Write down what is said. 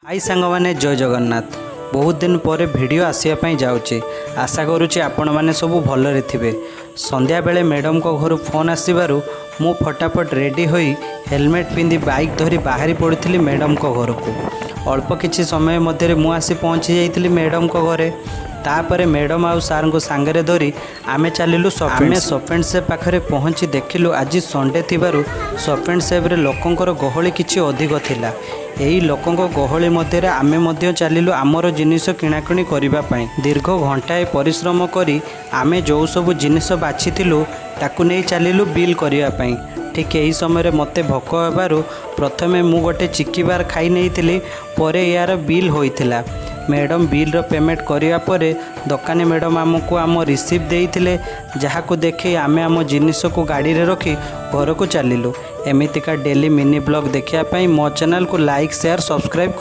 High सांग मैंने जय जगन्नाथ। बहुत दिन पर वीडियो आसापी जाऊँगी। आशा करुँच आपण मैंने सब भलरे थे। संध्या बेले मैडम को घर फोन आसबारू मु फटाफट रेडी होई हेलमेट पिंधि बाइक धरी बाहरी पड़ी मैडम को घर को। अल्प किछि समय मध्य मु आसी पहुँची जाइली मैडम को घरे। तापर मैडम आउ सार को सांगरे धरी आमे चलिलु आमे सफेंड सेप पाखरे पहुँची देखिलु आज संडे थिबारु सफेंड सेप्रे लोकंकर गहली किछि अधिक थिला। एही लोकंक गहली मध्य आमे मध्य चलिलु आमर जिनिस किणाकिणी करिबा पई। दीर्घ घंटाए परिश्रम करी आमे जो सब जिनिस बाछिथिलु ताकु नै चलिलु बिल करिबा पई। ठीक यही समय मते भोक हेबारु प्रथमे मु गोटे चिक्की बार खाई नैथिली, परे यार बिल होइथिला। मैडम बिल रो पेमेंट करिया परे दुकानी मैडम आमको आम रिसीव देइथिले, जहाको देखि आमे आम जिनिस को गाड़ी रे रखी घर को चलिलु। एमितिका डेली मिनी ब्लॉग देखिया पई मो चैनल को लाइक शेयर सब्सक्राइब